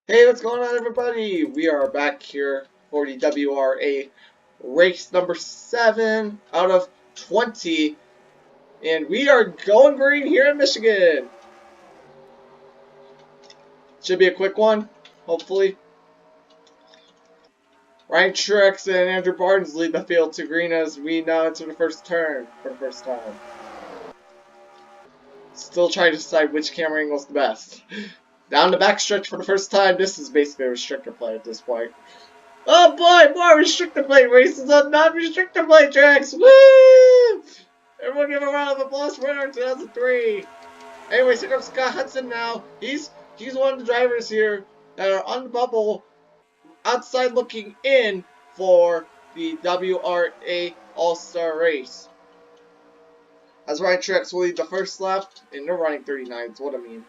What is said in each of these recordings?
Hey, what's going on, everybody? We are back here for the WRA race number 7 out of 20, and we are going green here in Michigan. Should be a quick one, hopefully. Ryan Truex and Andrew Barnes lead the field to green as we now enter the first turn for the first time. Still trying to decide which camera angle is the best. Down the backstretch for the first time. This is basically a restrictor play at this point. Oh boy, more restrictor plate races on non-restrictor plate tracks! Woo! Everyone give a round of applause for winner 2003. Anyways, here comes Scott Hudson now. He's one of the drivers here that are on the bubble, outside looking in for the WRA All-Star race. As Ryan Truex will lead the first lap, and they're running 39s. What a meme.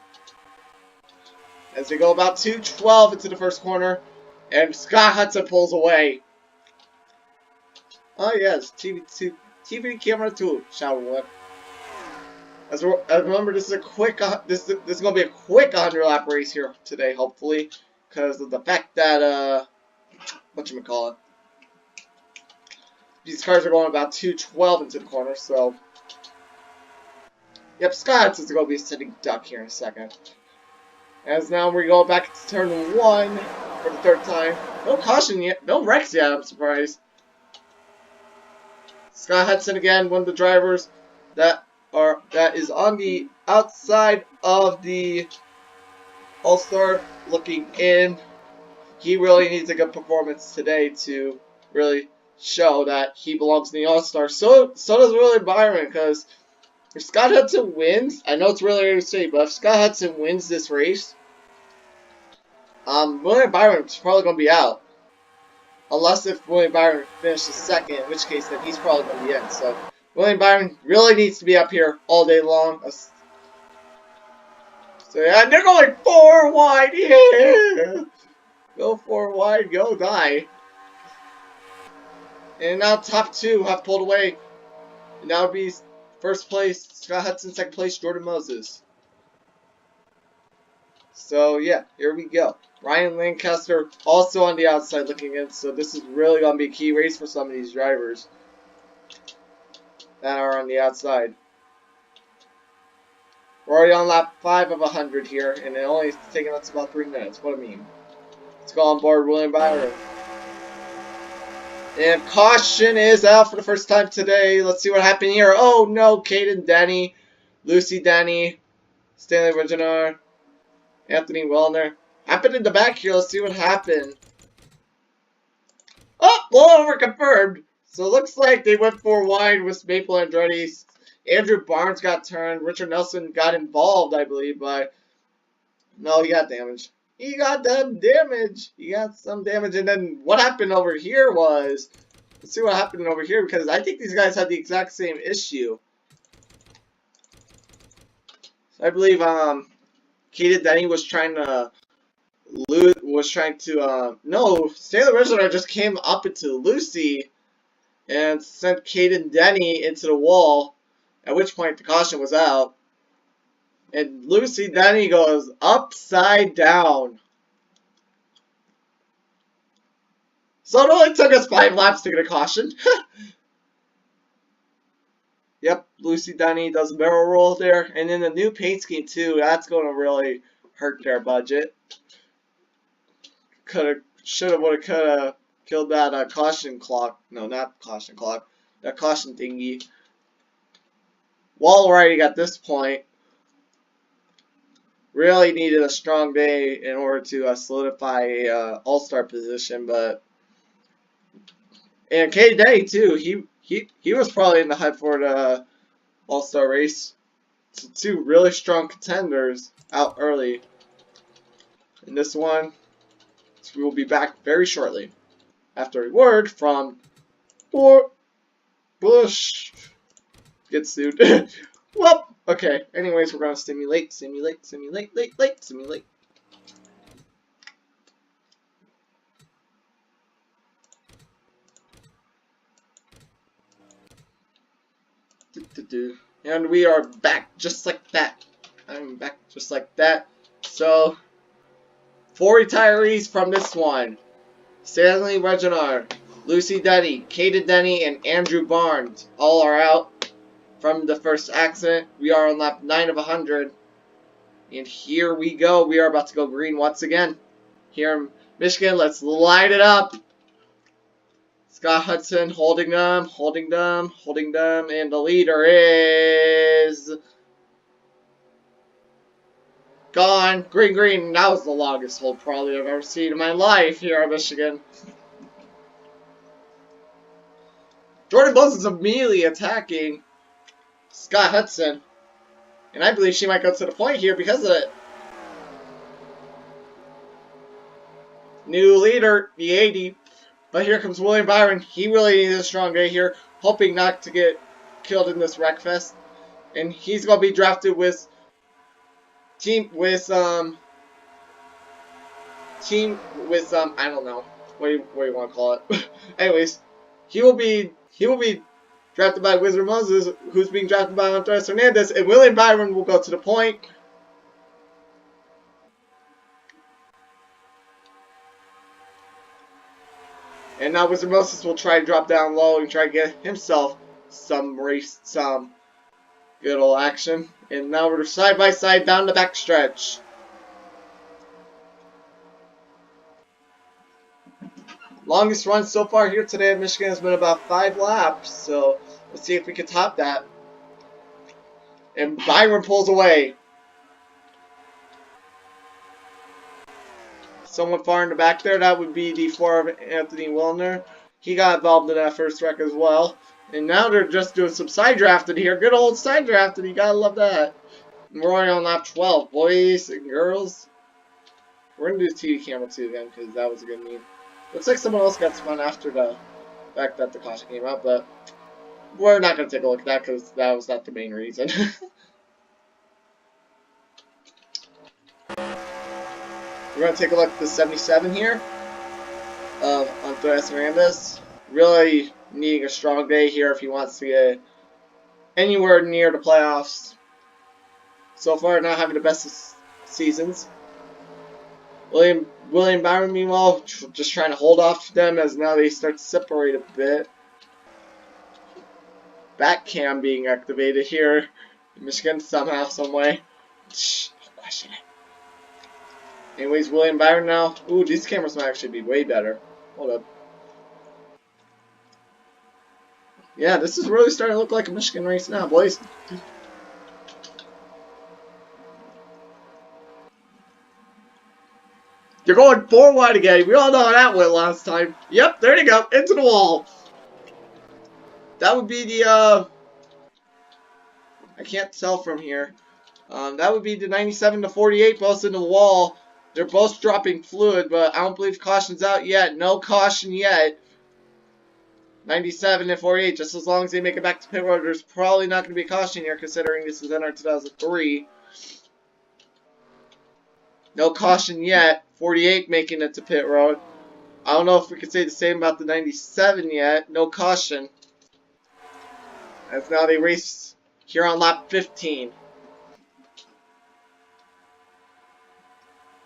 As they go about 2:12 into the first corner, and Scott Hudson pulls away. Oh yes, TV camera 2, shower one. As remember, this is a quick. This is gonna be a quick 100 lap race here today, hopefully, because of the fact that whatchamacallit, these cars are going about 2:12 into the corner. So, yep, Scott is gonna be sitting duck here in a second. As now we go back to turn 1 for the third time. No caution yet, no wrecks yet. I'm surprised. Scott Hudson again, one of the drivers that is on the outside of the All-Star looking in. He really needs a good performance today to really show that he belongs in the All-Star. So does William Byron, because if Scott Hudson wins, I know it's really early to say, but if Scott Hudson wins this race, William Byron's probably going to be out. Unless if William Byron finishes second, in which case then he's probably going to be in. So William Byron really needs to be up here all day long. So yeah, they're going 4 wide. Yeah, go 4 wide, go die. And now top 2 have pulled away. And now would be first place Scott Hudson, second place Jordan Moses. So yeah, here we go. Ryan Lancaster also on the outside looking in, so this is really going to be a key race for some of these drivers that are on the outside. We're already on lap 5 of 100 here, and it only taking us about 3 minutes. What a meme. Let's go on board William Byron. And caution is out for the first time today. Let's see what happened here. Oh no, Caden Denny, Lucy Denny, Stanley Reginar, Anthony Wellner. Happened in the back here. Let's see what happened. Oh, blowover confirmed. So it looks like they went 4 wide with Maple Andretti. Andrew Barnes got turned. Richard Nelson got involved, I believe, but no, he got damaged. He got some damage. He got some damage. And then what happened over here was, let's see what happened over here, because I think these guys had the exact same issue. So I believe Kaden Denny was trying to no, Stanley Reginar just came up into Lucy and sent Caden Denny into the wall, at which point the caution was out. And Lucy Denny goes upside down. So it only took us 5 laps to get a caution. Yep, Lucy Denny does a barrel roll there. And then the new paint scheme too, that's going to really hurt their budget. Shoulda, woulda, coulda killed that caution clock. No, not caution clock. That caution thingy. Wall riding at this point really needed a strong day in order to solidify a all-star position, and K Day too. He was probably in the hype for the all-star race. So 2 really strong contenders out early in this one. So we will be back very shortly after a word from Bush. Get sued. Well, okay. Anyways, we're gonna simulate. And we are back just like that. I'm back just like that. So 4 retirees from this one. Stanley Reginard, Lucy Denny, Kaden Denny, and Andrew Barnes all are out from the first accident. We are on lap 9 of 100. And here we go. We are about to go green once again. Here in Michigan, let's light it up. Scott Hudson holding them, and the leader is gone. Green, green. That was the longest hold probably I've ever seen in my life here in Michigan. Jordan Moses is immediately attacking Scott Hudson. And I believe she might go to the point here because of it. New leader, the 80. But here comes William Byron. He really needs a strong day here, hoping not to get killed in this wreck fest. And he's gonna be drafted with I don't know what do you want to call it. Anyways, he will be drafted by Wizard Moses, who's being drafted by Andres Hernandez, and William Byron will go to the point. And now Wizard Moses will try to drop down low and try to get himself some good old action. And now we're side by side down the back stretch. Longest run so far here today at Michigan has been about 5 laps. So let's see if we can top that. And Byron pulls away. Someone far in the back there, that would be the 4 of Anthony Wilner. He got involved in that first wreck as well. And now they're just doing some side drafting here. Good old side drafting. You gotta love that. And we're already on lap 12. Boys and girls. We're gonna do the TV camera too again because that was a good meme. Looks like someone else got spun after the fact that the caution came out, but we're not gonna take a look at that because that was not the main reason. We're going to take a look at the 77 here of Andres Hernandez. Really needing a strong day here if he wants to get anywhere near the playoffs. So far, not having the best seasons. William Byron, meanwhile, just trying to hold off them as now they start to separate a bit. Back cam being activated here in Michigan somehow, some way. Shh, don't question it. Anyways, William Byron now. Ooh, these cameras might actually be way better. Hold up. Yeah, this is really starting to look like a Michigan race now, boys. You're going 4 wide again. We all know how that went last time. Yep, there you go. Into the wall. That would be the, I can't tell from here. That would be the 97 to 48 both into the wall. They're both dropping fluid, but I don't believe caution's out yet. No caution yet. 97 and 48, just as long as they make it back to pit road, there's probably not going to be a caution here, considering this is NR 2003. No caution yet. 48 making it to pit road. I don't know if we could say the same about the 97 yet. No caution. As now they race here on lap 15.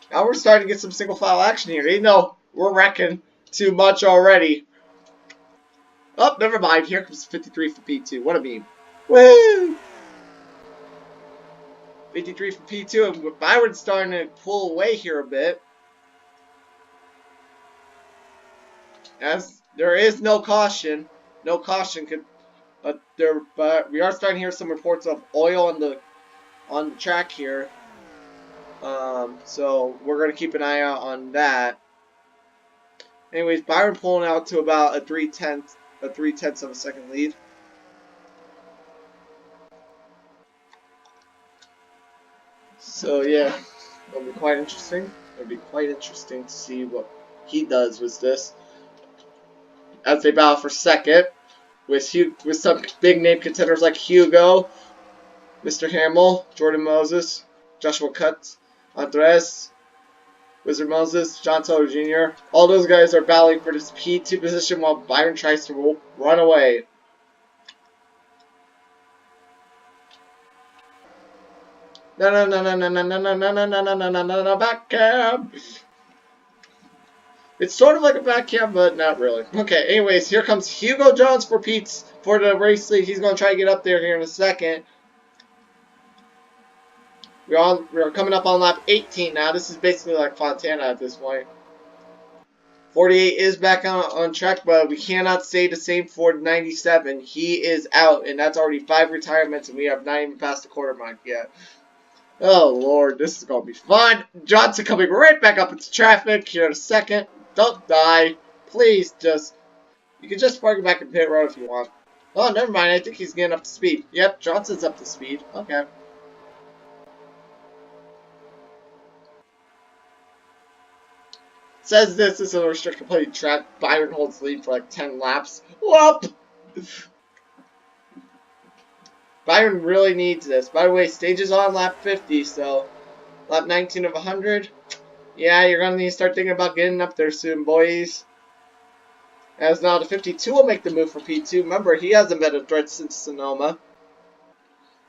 Now we're starting to get some single file action here. You know, we're wrecking too much already. Oh, never mind. Here comes 53 for P2. What a meme. Woo! 53 for P2. And Byron's starting to pull away here a bit. As there is no caution. No caution could but we are starting to hear some reports of oil on the track here. So we're going to keep an eye out on that. Anyways, Byron pulling out to about a 3/10 of a second lead. So yeah, it'll be quite interesting. It'll be quite interesting to see what he does with this. As they battle for second, with some big name contenders like Hugo, Mr. Hamill, Jordan Moses, Joshua Cutts, Andres, Wizard Moses, John Taylor Jr. All those guys are battling for this P2 position while Byron tries to run away. No, back cam. It's sort of like a backhand, but not really. Okay, anyways, here comes Hugo Jones for the race lead. He's going to try to get up there here in a second. We're coming up on lap 18 now. This is basically like Fontana at this point. 48 is back on track, but we cannot say the same for 97. He is out, and that's already 5 retirements, and we have not even passed the quarter mark yet. Oh, Lord, this is going to be fun. Johnson coming right back up into traffic here in a second. Don't die. Please, you can just park back in pit road if you want. Oh, never mind. I think he's getting up to speed. Yep, Johnson's up to speed. Okay. Says this is a restricted plate track. Byron holds lead for like 10 laps. Whoop! Byron really needs this. By the way, stage is on lap 50, so lap 19 of 100. Yeah, you're going to need to start thinking about getting up there soon, boys. As now the 52 will make the move for P2. Remember, he hasn't been a threat since Sonoma.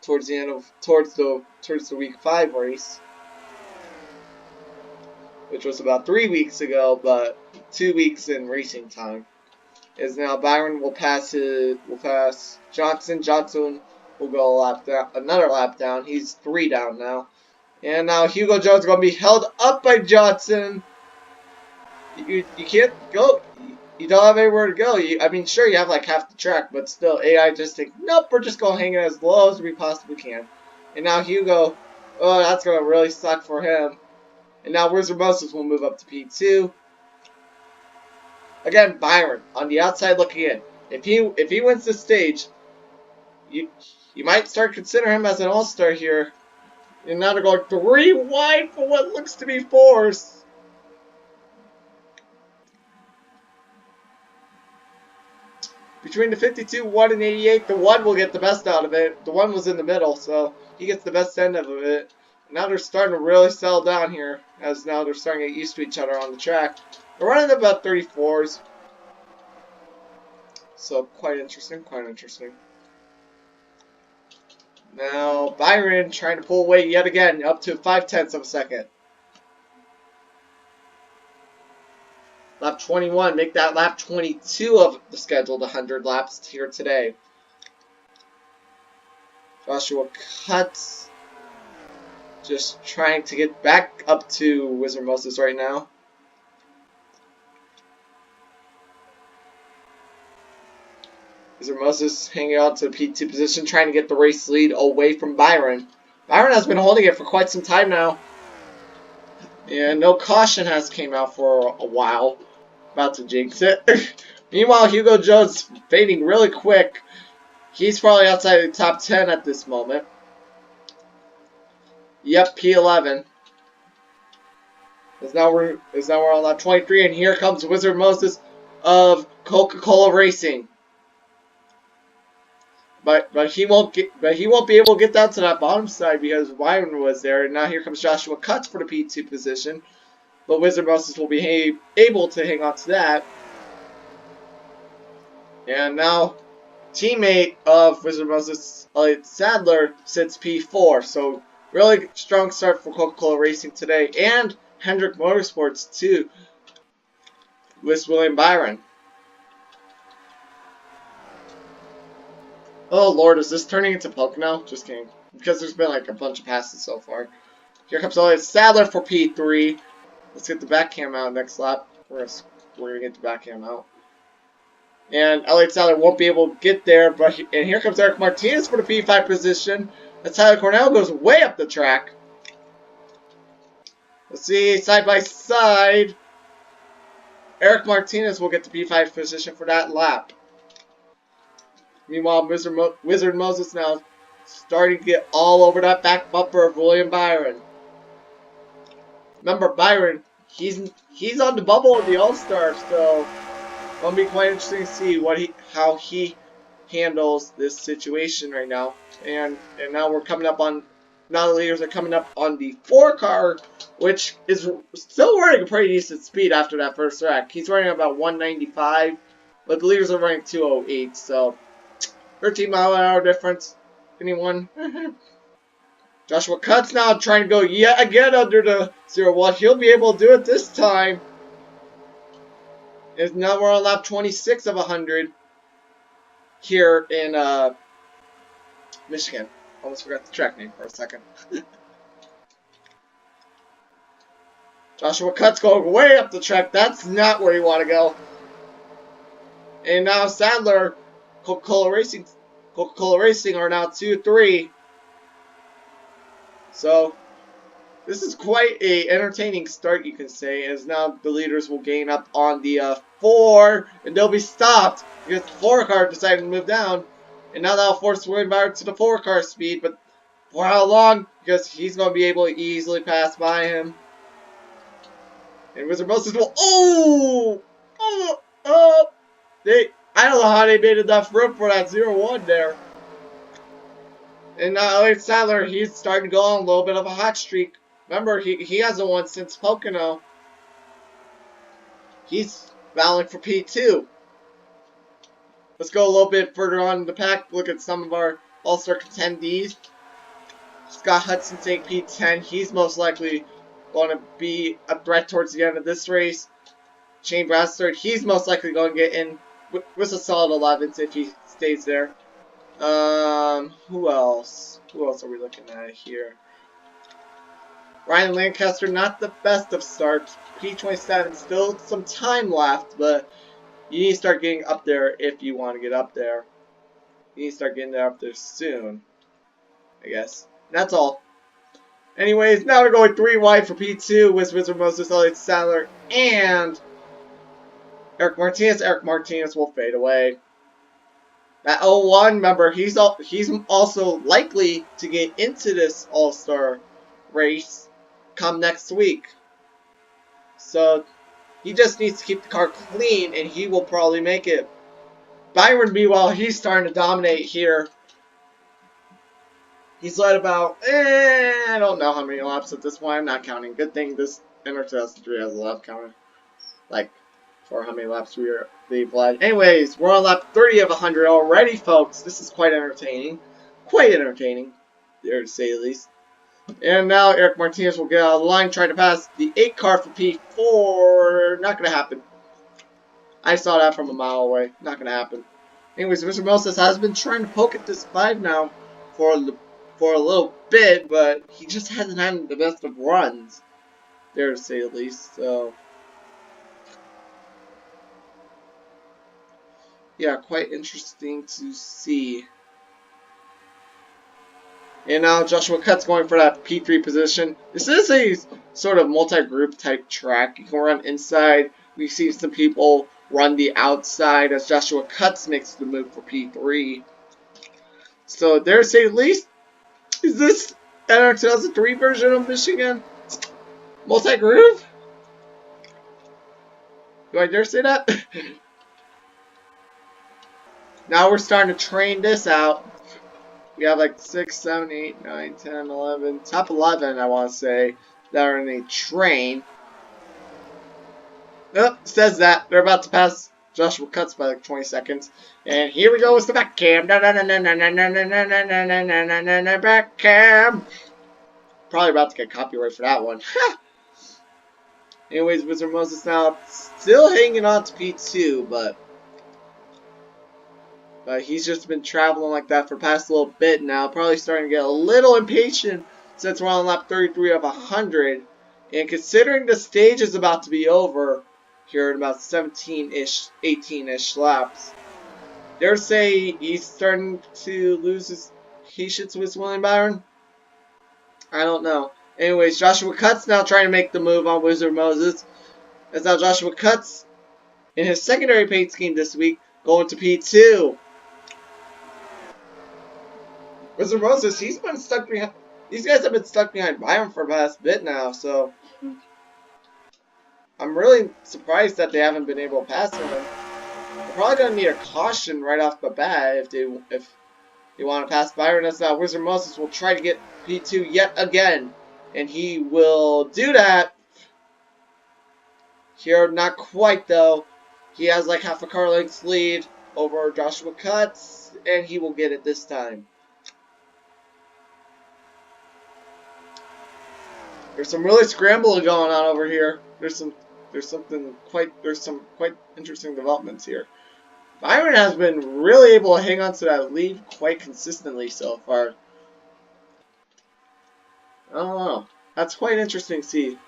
Towards the week 5 race. Which was about 3 weeks ago, but 2 weeks in racing time. Is now Byron will pass Johnson. Johnson will go another lap down. He's 3 down now. And now Hugo Jones is going to be held up by Johnson. You can't go. You don't have anywhere to go. I mean, sure, you have like half the track, but still, AI just think, nope, we're just going to hang it as low as we possibly can. And now Hugo, oh, that's going to really suck for him. And now Wizard Moses will move up to P2. Again, Byron on the outside looking in. If he wins this stage, you might start considering him as an all-star here. And now they're going 3 wide for what looks to be 4s. Between the 52, 1, and 88, the 1 will get the best out of it. The 1 was in the middle, so he gets the best end of it. Now they're starting to really settle down here, as now they're starting to get used to each other on the track. They're running about 34s. So, quite interesting, quite interesting. Now, Byron trying to pull away yet again, up to 0.5 of a second. Lap 21, make that lap 22 of the scheduled 100 laps here today. Joshua Cuts. Just trying to get back up to Wizard Moses right now. Wizard Moses hanging out to the P2 position, trying to get the race lead away from Byron. Byron has been holding it for quite some time now. And no caution has came out for a while. About to jinx it. Meanwhile, Hugo Jones fading really quick. He's probably outside the top 10 at this moment. Yep, P11. Is now we're on lap 23, and here comes Wizard Moses of Coca-Cola Racing. But he won't be able to get down to that bottom side because Byron was there, and now here comes Joshua Cuts for the P2 position. But Wizard Moses will be able to hang on to that. And now, teammate of Wizard Moses, Elliott Sadler, sits P4. So, really strong start for Coca-Cola Racing today. And Hendrick Motorsports, too, with William Byron. Oh, Lord, is this turning into Pocono? Just kidding. Because there's been, like, a bunch of passes so far. Here comes Elliott Sadler for P3. Let's get the back cam out next lap. We're going to get the back cam out. And Elliott Sadler won't be able to get there. And here comes Eric Martinez for the P5 position. As Tyler Cornell goes way up the track. Let's see, side by side. Eric Martinez will get the P5 position for that lap. Meanwhile, Wizard Moses now starting to get all over that back bumper of William Byron. Remember, Byron, he's on the bubble of the All-Star, so it'll be quite interesting to see how he handles this situation right now. And now we're coming up on, now the leaders are coming up on the 4 car, which is still running a pretty decent speed after that first wreck. He's running about 195, but the leaders are running 208, so 13-mile-an-hour difference. Anyone? Joshua Cuts now trying to go yet again under the 0-1. He'll be able to do it this time. And now we're on lap 26 of 100 here in Michigan. Almost forgot the track name for a second. Joshua Cutts going way up the track. That's not where you want to go. And now Sadler, Coca-Cola Racing are now 2-3. So this is quite a entertaining start, you can say, as now the leaders will gain up on the 4, and they'll be stopped because the 4 car decided to move down, and now that'll force William Byron to the 4 car speed, but for how long? Because he's going to be able to easily pass by him. And Wizard Moses will, I don't know how they made enough room for that 0-1 there. And now Elliott Sadler, he's starting to go on a little bit of a hot streak. Remember, he hasn't won since Pocono. He's battling for P2. Let's go a little bit further on in the pack. Look at some of our All-Star contendees. Scott Hudson take P10. He's most likely going to be a threat towards the end of this race. Shane Brassard, he's most likely going to get in with a solid 11th if he stays there. Who else? Who else are we looking at here? Ryan Lancaster, not the best of starts. P27, still some time left, but you need to start getting up there if you want to get up there. You need to start getting up there soon, I guess. That's all. Anyways, now we're going 3 wide for P2 with Wizard Moses, Elliott Sadler, and Eric Martinez. Eric Martinez will fade away. That 0-1, remember, he's also likely to get into this All-Star race come next week. So he just needs to keep the car clean, and he will probably make it. Byron, meanwhile, he's starting to dominate here. He's led about, I don't know how many laps at this point. I'm not counting. Good thing this Inter 2003 has a lap counter. Like, for how many laps they've led. Anyways, we're on lap 30 of 100 already, folks. This is quite entertaining. Quite entertaining, there to say the least. And now Eric Martinez will get out of the line, trying to pass the 8 car for P4. Not going to happen. I saw that from a mile away. Not going to happen. Anyways, Mr. Moses has been trying to poke at this 5 now for a little bit, but he just hasn't had the best of runs, there to say the least. So yeah, quite interesting to see. And now Joshua Cutts going for that P3 position. This is a sort of multi-group type track. You can run inside. We've seen some people run the outside as Joshua Cutts makes the move for P3. So there to say the least, is this our 2003 version of Michigan multi-group? Do I dare say that? Now we're starting to train this out. We have like 6, 7, 8, 9, 10, 11, top 11, I want to say, that are in a train. Oh, says that. They're about to pass Joshua Cutts by like 20 seconds. And here we go with the back cam. Back cam. Probably about to get copyright for that one. Anyways, Wizard Moses now still hanging on to P2, but he's just been traveling like that for the past little bit now. Probably starting to get a little impatient since we're on lap 33 of 100. And considering the stage is about to be over here in about 17-ish, 18-ish laps, dare say he's starting to lose his patience with William Byron. I don't know. Anyways, Joshua Cutts now trying to make the move on Wizard Moses. As now Joshua Cutts in his secondary paint scheme this week going to P2. Wizard Moses, he's been stuck behind. These guys have been stuck behind Byron for the past bit now, so I'm really surprised that they haven't been able to pass him. They're probably gonna need a caution right off the bat if they want to pass Byron. As now Wizard Moses will try to get P2 yet again, and he will do that. Here, not quite though. He has like half a car length lead over Joshua Cutts, and he will get it this time. There's some really scrambling going on over here. There's some there's some quite interesting developments here. Byron has been really able to hang on to that lead quite consistently so far. I don't know. That's quite interesting to see.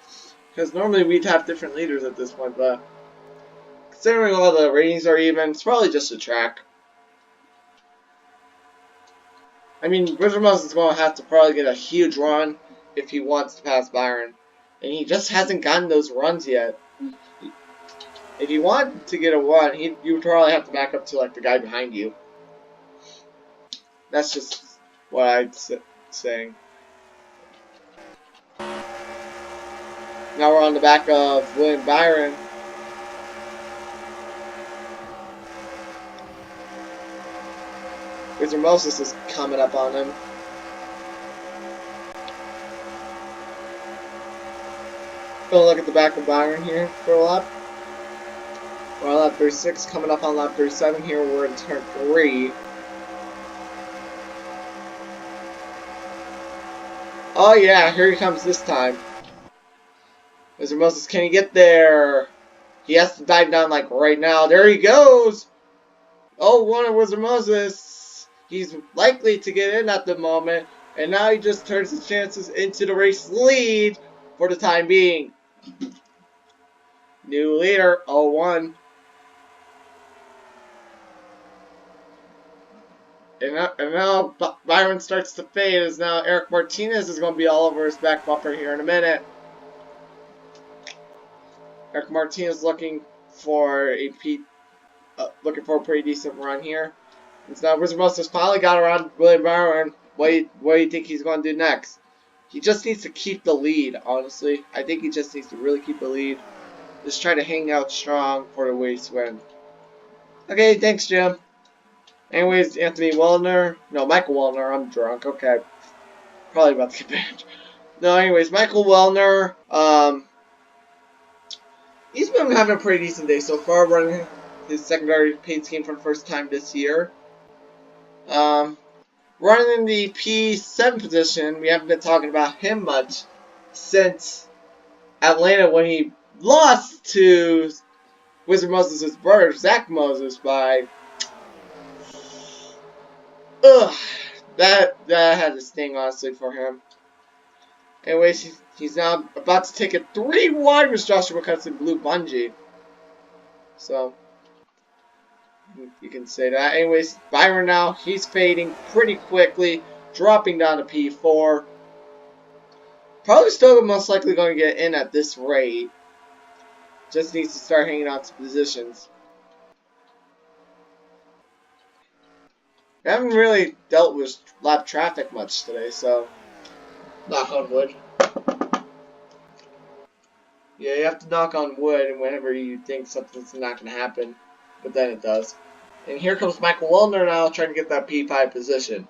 Because normally we'd have different leaders at this point, but considering all the ratings are even, it's probably just a track. I mean, Wizard Mouse is going to have to probably get a huge run if he wants to pass Byron. And he just hasn't gotten those runs yet. If you want to get a run, you would probably have to back up to like the guy behind you. That's just what I'm saying. Now we're on the back of William Byron. Wizard Moses is coming up on him. Gonna look at the back of Byron here for a lap. We're on lap 36, coming up on lap 37 here. We're in turn 3. Oh yeah, here he comes this time. Wizard Moses, can he get there? He has to dive down like right now. There he goes! Oh, one of Wizard Moses. He's likely to get in at the moment. And now he just turns his chances into the race lead for the time being. New leader, 0-1. And now Byron starts to fade as now Eric Martinez is going to be all over his back bumper here in a minute. Eric Martinez looking for a pretty decent run here. And now Wizard Moses finally got around William Byron. What do you think he's going to do next? He just needs to keep the lead, honestly. I think he just needs to really keep the lead. Just try to hang out strong for the race win. Okay, thanks, Jim. Anyways, Michael Wellner. I'm drunk. Okay. Probably about to get banned. No, anyways, Michael Wellner. He's been having a pretty decent day so far, running his secondary paint scheme for the first time this year. Running in the P7 position, we haven't been talking about him much since Atlanta when he lost to Wizard Moses' brother, Zach Moses, by... that had a sting, honestly, for him. Anyways, he's now about to take it 3-1 with Joshua McCutcheon Blue Bungee. So, you can say that. Anyways, Byron now, he's fading pretty quickly, dropping down to P4. Probably still most likely going to get in at this rate. Just needs to start hanging on to positions. I haven't really dealt with lap traffic much today, so knock on wood. Yeah, you have to knock on wood whenever you think something's not going to happen, but then it does. And here comes Michael Wellner now trying to get that P5 position.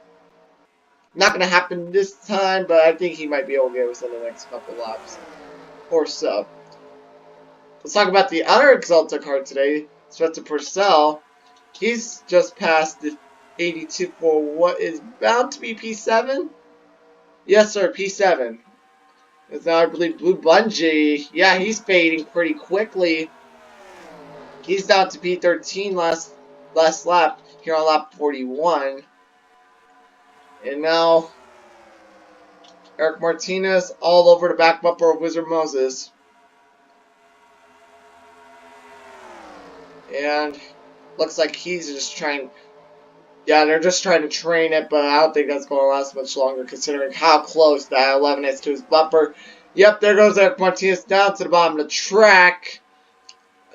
Not going to happen this time, but I think he might be able to get us in the next couple laps or so. Let's talk about the other Exalta card today, Spencer Purcell. He's just passed the 82 for what is bound to be P7? Yes, sir, P7. It's now, I believe, Blue Bungee. Yeah, he's fading pretty quickly. He's down to P13 last lap here on lap 41. And now, Eric Martinez all over the back bumper of Wizard Moses. And looks like he's just trying... Yeah, they're just trying to train it, but I don't think that's going to last much longer considering how close that 11 is to his bumper. Yep, there goes Eric Martinez down to the bottom of the track.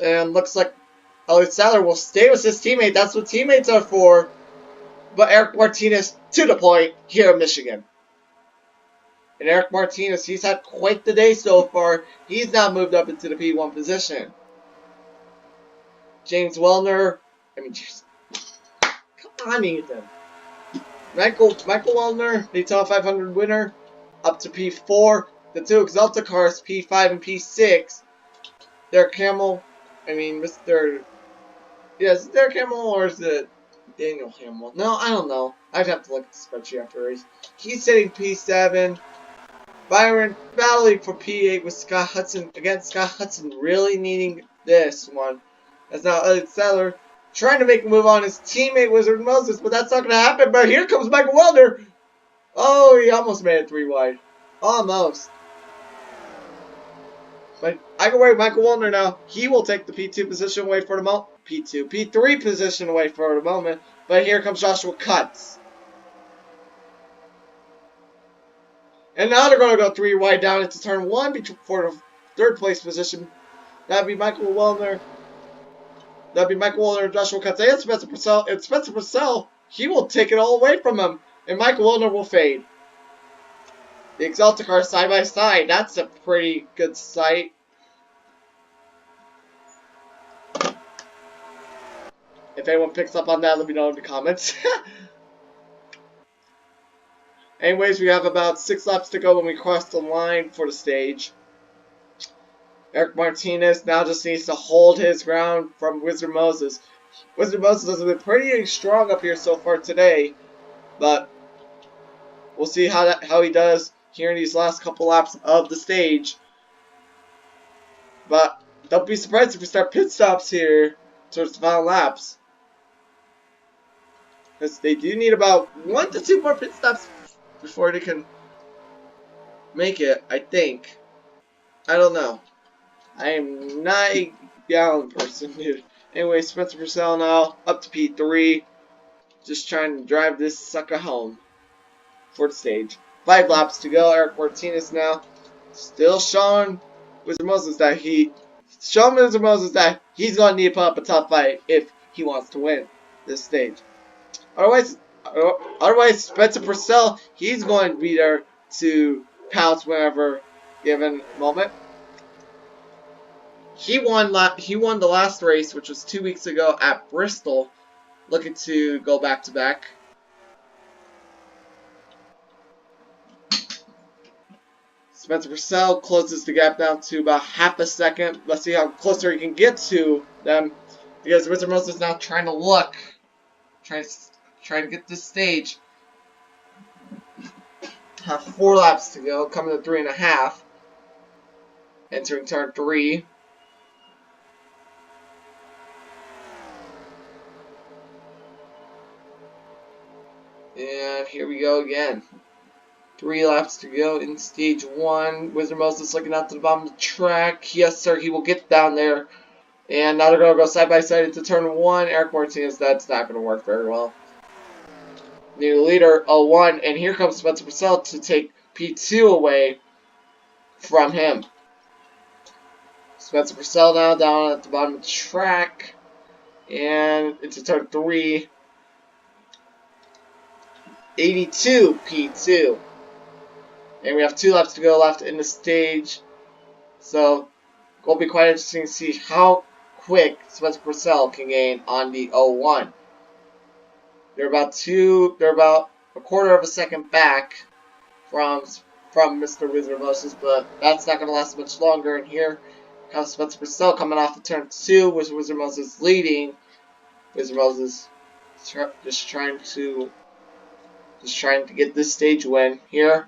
And looks like Elliott Sadler will stay with his teammate. That's what teammates are for. But Eric Martinez to the point here in Michigan. And Eric Martinez, he's had quite the day so far. He's now moved up into the P1 position. James Wellner, come on, Ethan. Michael Wellner, Daytona 500 winner, up to P4. The two Exalta cars, P5 and P6. Derek Hamill, Mr. Yeah, is it Derek Hamill or is it Daniel Hamill? No, I don't know. I'd have to look at the spreadsheet after the race. He's sitting P7. Byron battling for P8 with Scott Hudson. Again, Scott Hudson really needing this one. As now Elliot Sadler trying to make a move on his teammate Wizard Moses, but that's not going to happen. But here comes Michael Welder. Oh, he almost made it 3 wide. Almost. But I can worry Michael Welder now. He will take the P2 position away for the moment. P3 position away for the moment. But here comes Joshua Cutts. And now they're going to go 3 wide down into turn 1 for the 3rd place position. That'd be Michael Welder. That'd be Michael Welder and Joshua Cutts and Spencer Purcell. And Spencer Purcell, he will take it all away from him. And Michael Welder will fade. The Exalted car side by side. That's a pretty good sight. If anyone picks up on that, let me know in the comments. Anyways, we have about 6 laps to go when we cross the line for the stage. Eric Martinez now just needs to hold his ground from Wizard Moses. Wizard Moses has been pretty strong up here so far today, but we'll see how he does here in these last couple laps of the stage. But don't be surprised if we start pit stops here towards the final laps, because they do need about 1 to 2 more pit stops before they can make it, I think. I don't know. I am not a gallon person, dude. Anyway, Spencer Purcell now up to P3. Just trying to drive this sucker home for the stage. 5 laps to go. Eric Martinez now still showing Wizard Moses that he's going to need to put up a tough fight if he wants to win this stage. Otherwise, Spencer Purcell, he's going to be there to pounce whenever given moment. He won the last race, which was 2 weeks ago at Bristol, looking to go back to back. Spencer Purcell closes the gap down to about half a second. Let's see how closer he can get to them, because Wizard Moses is now trying to look, trying to get this stage. Have 4 laps to go, coming to 3.5. Entering turn 3. And here we go again. 3 laps to go in stage 1. Wizard Moses looking out to the bottom of the track. Yes, sir, he will get down there. And now they're going to go side by side into turn 1. Eric Martinez, that's not going to work very well. New leader, 01. And here comes Spencer Purcell to take P2 away from him. Spencer Purcell now down at the bottom of the track. And into turn 3. 82 P2. And we have 2 laps to go left in the stage. So it will be quite interesting to see how quick Spencer Purcell can gain on the 01. They're about a quarter of a second back from Mr. Wizard Moses, but that's not going to last much longer. And here comes Spencer Purcell coming off the turn 2 with Wizard Moses leading. Wizard Moses just trying to get this stage win here.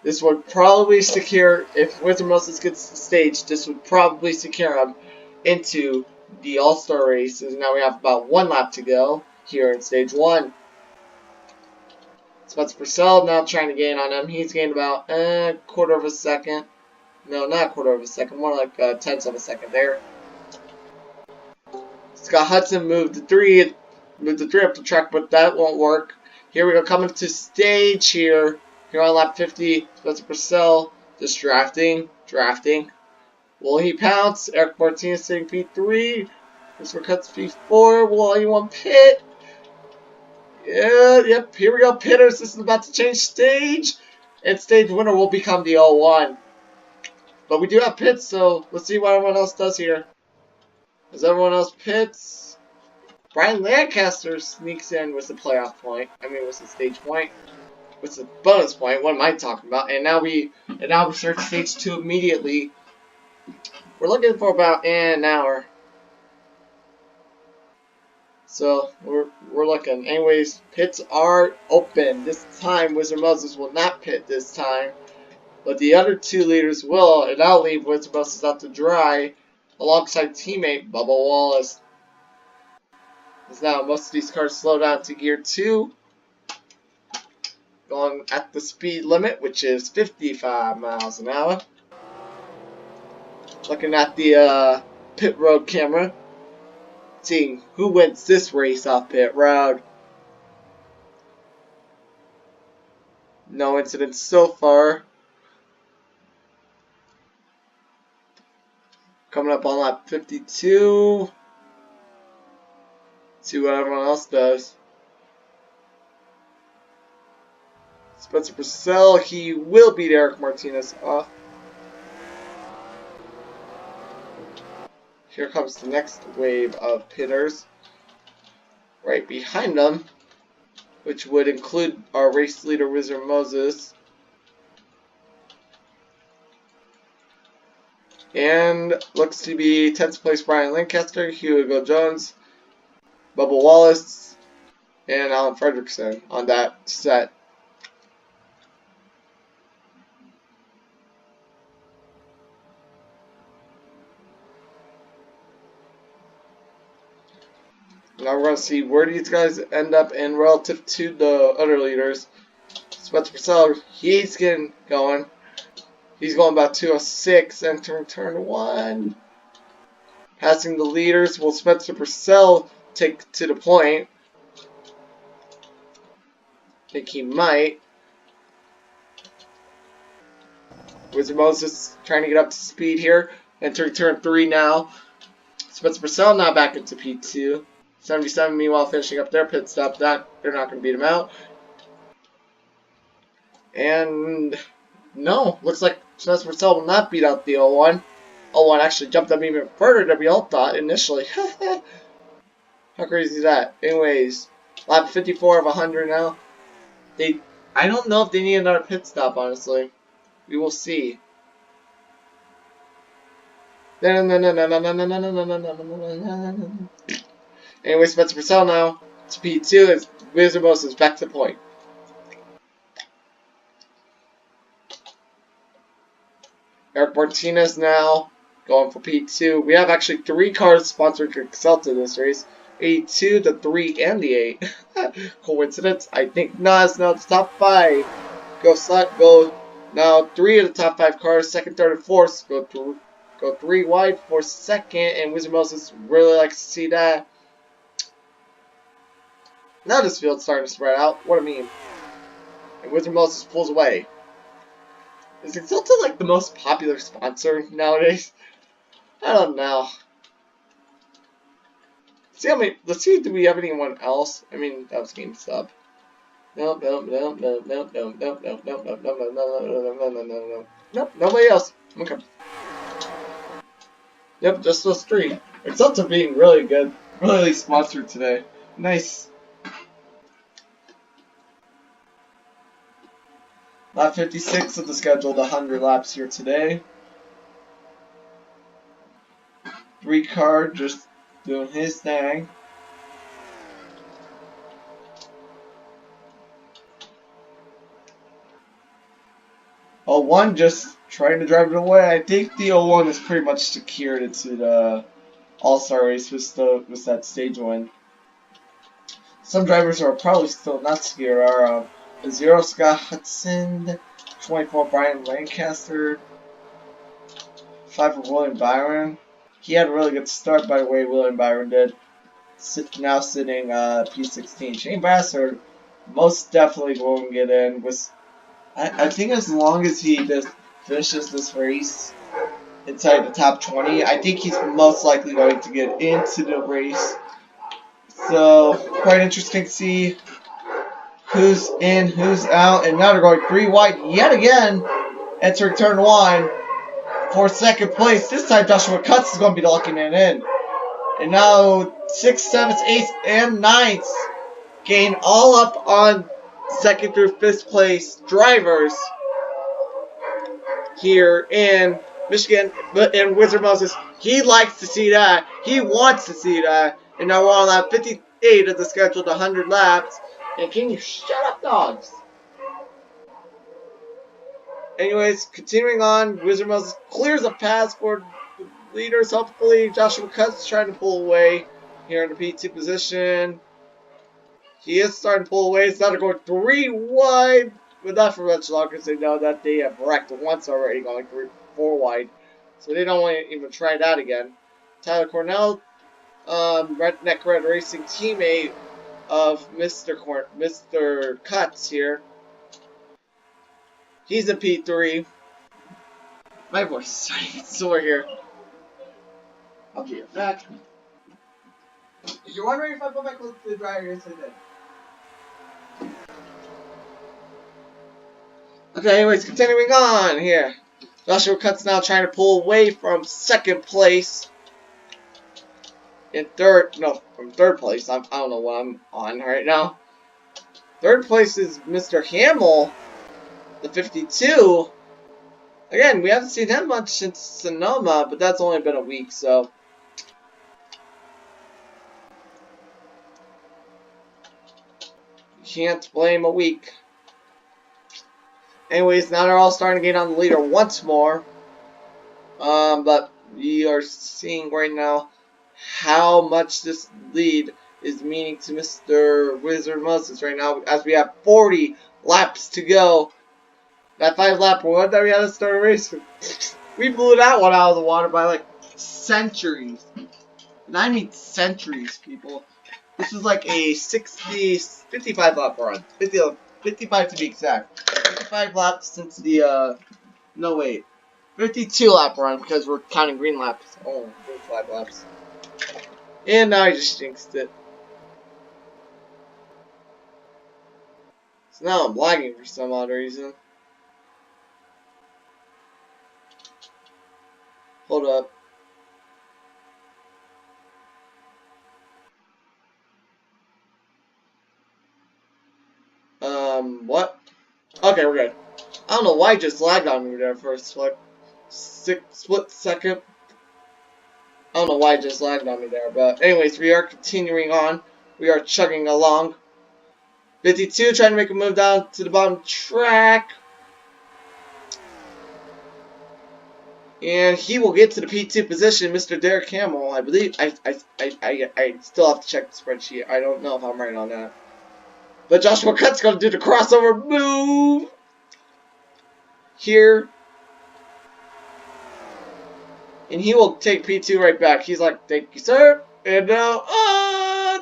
This would probably secure, if Wizard Moses gets the stage, this would probably secure him into the All-Star race. And now we have about 1 lap to go here in stage 1. Spencer Purcell now trying to gain on him. He's gained about a quarter of a second. No, not a quarter of a second, more like tenths of a second there. Scott Hudson moved the 3 up the track, but that won't work. Here we go, coming to stage here. Here on lap 50, Spencer Purcell just drafting. Will he pounce? Eric Martinez sitting P3. Mr. Cuts P4. Will anyone pit? Yeah, yep, here we go, pitters. This is about to change stage. And stage winner will become the 01. But we do have pits, so let's see what everyone else does here. As everyone else pits, Brian Lancaster sneaks in with the playoff point. With the stage point. With the bonus point. What am I talking about? And now we start stage 2 immediately. We're looking for about an hour. So we're looking. Anyways, pits are open. This time Wizard Moses will not pit this time. But the other two leaders will, and I'll leave Wizard Moses out to dry alongside teammate Bubba Wallace. As now most of these cars slow down to gear 2. Going at the speed limit, which is 55 miles an hour. Looking at the pit road camera. Seeing who wins this race off pit road. No incidents so far. Coming up on lap 52. See what everyone else does. Spencer Purcell, he will beat Eric Martinez off. Here comes the next wave of pitters. Right behind them, which would include our race leader Wizard Moses. And looks to be 10th place Brian Lancaster, Hugo Jones, Bubba Wallace, and Alan Fredrickson on that set. Now we're going to see where these guys end up in relative to the other leaders. Spencer Purcell, he's getting going. He's going about 206, entering turn 1. Passing the leaders. Will Spencer Purcell take to the point? I think he might. Wizard Moses trying to get up to speed here. Entering turn 3 now. Spencer Purcell now back into P2. 77 meanwhile finishing up their pit stop. They're not going to beat him out. And no, looks like Spencer Purcell will not beat out the 01. 01 actually jumped up even further than we all thought initially. How crazy is that? Anyways, lap 54 of 100 now. I don't know if they need another pit stop, honestly. We will see. Anyway, Spencer Purcell now to P2 as Wizard Moses is back to the point. Eric Martinez now going for P2. We have actually 3 cars sponsored to Excelta this race. 82, the 3, and the 8. Coincidence? I think not. It's now the top 5. Go now 3 of the top 5 cars, second, third, and fourth. Go 3 wide for second, and Wizard Moses really likes to see that. Now this field's starting to spread out. What a meme. And Wizard Moses pulls away. Is Excelta like the most popular sponsor nowadays? I don't know. Let's see, do we have anyone else? I mean, that was GameStop. Nope, nobody else. Okay. Yep, just those 3. Excelta being really good. Really sponsored today. Nice. Lap 56 of the scheduled 100 laps here today. 3 car just doing his thing. Oh, 01 just trying to drive it away. I think the 01 is pretty much secured into the All-Star race with that stage win. Some drivers are probably still not secured are 0 Scott Hudson, 24 Brian Lancaster, 5 for William Byron. He had a really good start, by the way, William Byron did. Now sitting P16. Shane Bassard most definitely won't get in. I think as long as he just finishes this race inside the top 20, I think he's most likely going to get into the race. So, quite interesting to see who's in, who's out, and now they're going 3 wide yet again, entering turn 1 for second place. This time Joshua Cutts is going to be the lucky man in. And now 6th, 7th, 8th, and 9th gain all up on 2nd through 5th place drivers here in Michigan. But in Wizard Moses, he likes to see that. He wants to see that. And now we're on lap 58 8 of the scheduled 100 laps. And can you shut up, dogs? Anyways, continuing on, Wizard Moses clears a pass for the leaders. Hopefully, Joshua Cutts trying to pull away here in the P2 position. He is starting to pull away. It's not going 3 wide, but not for much longer because they know that they have wrecked once already, going 4 wide. So they don't want to even try that again. Tyler Cornell, Redneck Red Racing teammate of Mr. Cutts here. He's a P3. My voice is starting to get sore here. I'll be right back. If you're wondering if I put my clothes to the dryer, yes I did. Okay, anyways, continuing on here. Joshua Cutts now trying to pull away from second place. From third place. I don't know what I'm on right now. Third place is Mr. Hamill, the 52. Again, we haven't seen him much since Sonoma, but that's only been a week, so. Can't blame a week. Anyways, now they're all starting to get on the leader once more. But we are seeing right now how much this lead is meaning to Mr. Wizard Moses right now, as we have 40 laps to go. That 5-lap one that we had to start a race, we blew that one out of the water by like centuries. And I mean centuries, people. This was like a 55 lap run. 55 to be exact. 55 laps since the, no wait. 52 lap run because we're counting green laps. Oh, 55 laps. And now I just jinxed it. So now I'm lagging for some odd reason. Hold up. What? Okay, we're good. I don't know why it just lagged on me there for a split second. I don't know why it just lagged on me there, but anyways, we are continuing on. We are chugging along. 52 trying to make a move down to the bottom track. And he will get to the P2 position, Mr. Derek Hamill. I believe I still have to check the spreadsheet. I don't know if I'm right on that. But Joshua Cutts gonna do the crossover move here. And he will take P2 right back. He's like, thank you, sir. And now,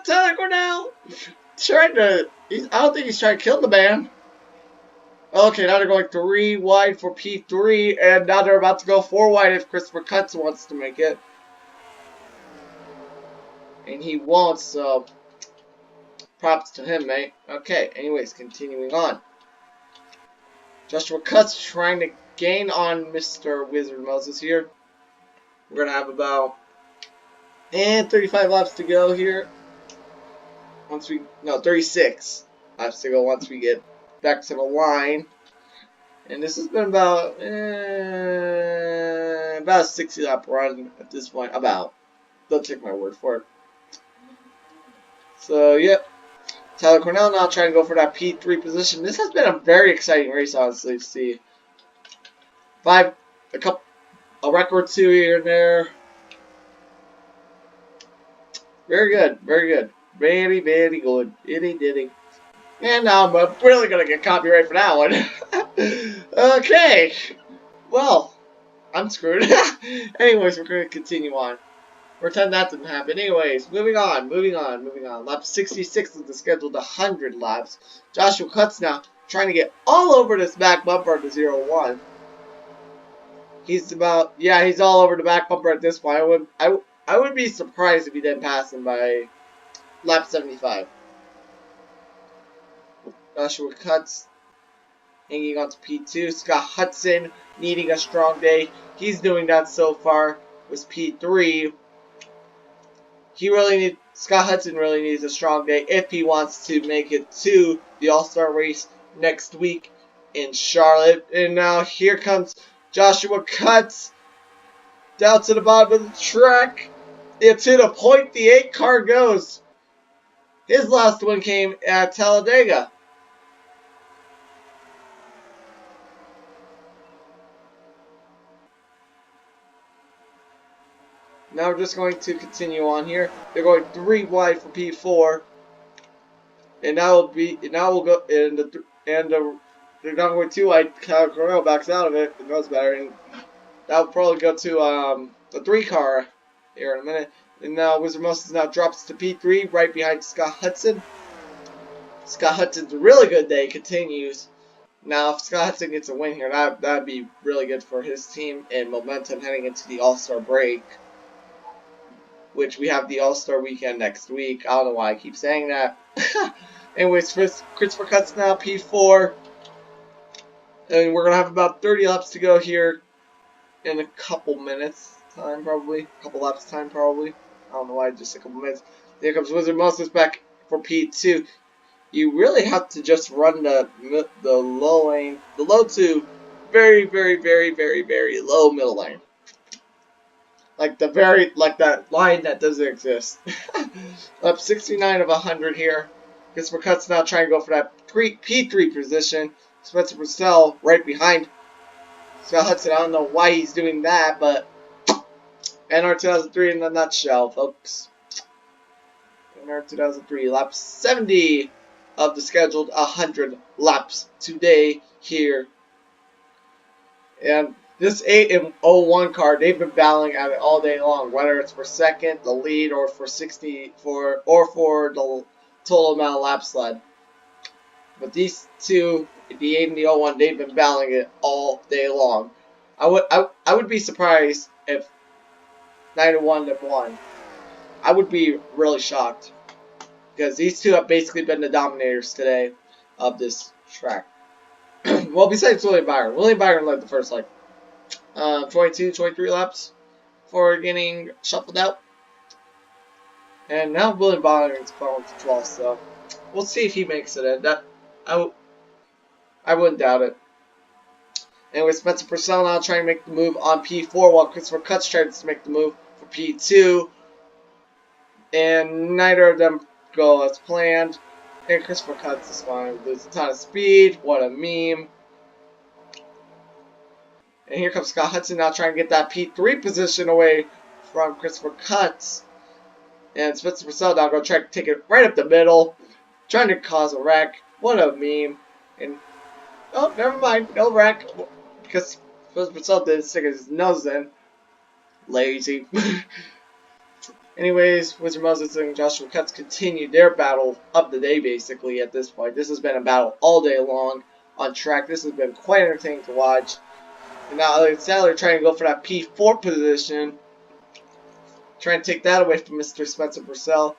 Tyler Cornell I don't think he's trying to kill the man. Okay, now they're going 3 wide for P3, and now they're about to go 4 wide if Christopher Cutts wants to make it. And he won't, so props to him, mate. Okay, anyways, continuing on. Joshua Cutts trying to gain on Mr. Wizard Moses here. We're going to have about 35 laps to go here. 36 laps to go once we get back to the line. And this has been about a 60 lap run at this point. Don't take my word for it. So, yep. Tyler Cornell now trying to go for that P3 position. This has been a very exciting race, honestly, to see. A record 2 here and there. Very good, very good. Very, very good. Itty ditty. And now I'm really going to get copyright for that one. Okay. Well, I'm screwed. Anyways, we're going to continue on. Pretend that didn't happen. Anyways, moving on. Lap 66 is the scheduled 100 laps. Joshua Cutts now trying to get all over this back bumper to 0-1. He's all over the back bumper at this point. I would be surprised if he didn't pass him by lap 75. Joshua Cutts hanging on to P2. Scott Hudson needing a strong day. He's doing that so far with P3. Scott Hudson really needs a strong day if he wants to make it to the All-Star race next week in Charlotte. And now here comes Joshua Cutts down to the bottom of the track. And to the point the 8 car goes. His last win came at Talladega. Now we're just going to continue on here. They're going 3 wide for P4, and now we'll go they're not going 2 wide. Cal Corral backs out of it. It goes better, and that'll probably go to the 3 car here in a minute. And now Wizard Moses now drops to P3 right behind Scott Hudson. Scott Hudson's really good day continues. Now, if Scott Hudson gets a win here, that'd be really good for his team and momentum heading into the All-Star break, which we have the All-Star weekend next week. I don't know why I keep saying that. Anyways, Christopher Cutts now P4, and we're gonna have about 30 laps to go here in a couple minutes time, probably. A couple laps time, probably. I don't know why, just a couple minutes. Here comes Wizard Moses back for P2. You really have to just run the low lane, the low to very, very, very, very, very low middle lane. Like that line that doesn't exist. Up 69 of 100 here. Christopher Cutts now trying to go for that P3 position. Spencer Purcell right behind Scott Hudson. I don't know why he's doing that, but NR 2003 in a nutshell, folks. NR 2003, lap 70 of the scheduled 100 laps today here. And this 8 and 01 car, they've been battling at it all day long, whether it's for second, the lead, or for the total amount of laps led. But these two, the 8 and the 01, they've been battling it all day long. I would be surprised if 9-1 had won. I would be really shocked, because these two have basically been the dominators today of this track. Well, besides William Byron. William Byron led the first, 22, 23 laps before getting shuffled out. And now William Byron's falling to 12th, so we'll see if he makes it in. I wouldn't doubt it. Anyway, Spencer Purcell now trying to make the move on P4, while Christopher Cutts tries to make the move for P2. And neither of them go as planned. And Christopher Cutts is fine. There's a ton of speed. What a meme. And here comes Scott Hudson now trying to get that P3 position away from Christopher Cutts. And Spencer Purcell now going to try to take it right up the middle. Trying to cause a wreck. What a meme. And, oh, never mind. No wreck. Because Spencer Purcell didn't stick his nose in. Lazy. Anyways, Wizard Moses and Joshua Cutts continued their battle of the day, basically, at this point. This has been a battle all day long on track. This has been quite entertaining to watch. And now Elliott Sadler trying to go for that P4 position. Trying to take that away from Mr. Spencer Purcell.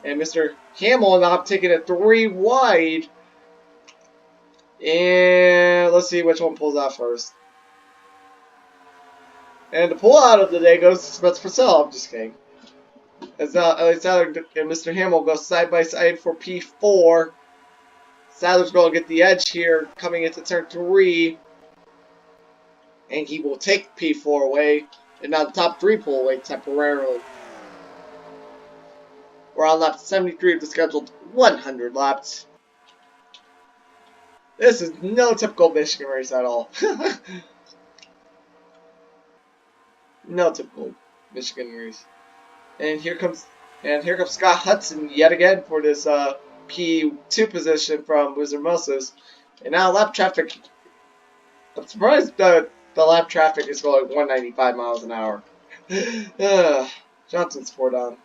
And Mr. Hamill now taking it 3 wide. And let's see which one pulls out first. And the pullout of the day goes to Spencer Purcell. I'm just kidding. As now Elliott Sadler and Mr. Hamill go side by side for P4. Sadler's going to get the edge here coming into turn 3. And he will take P4 away. And now the top 3 pull away temporarily. We're on lap 73 of the scheduled 100 laps. This is no typical Michigan race at all. No typical Michigan race. And here comes Scott Hudson yet again for this P2 position from Wizard Moses. And now lap traffic. I'm surprised that the lap traffic is going 195 miles an hour. Johnson's 4 down.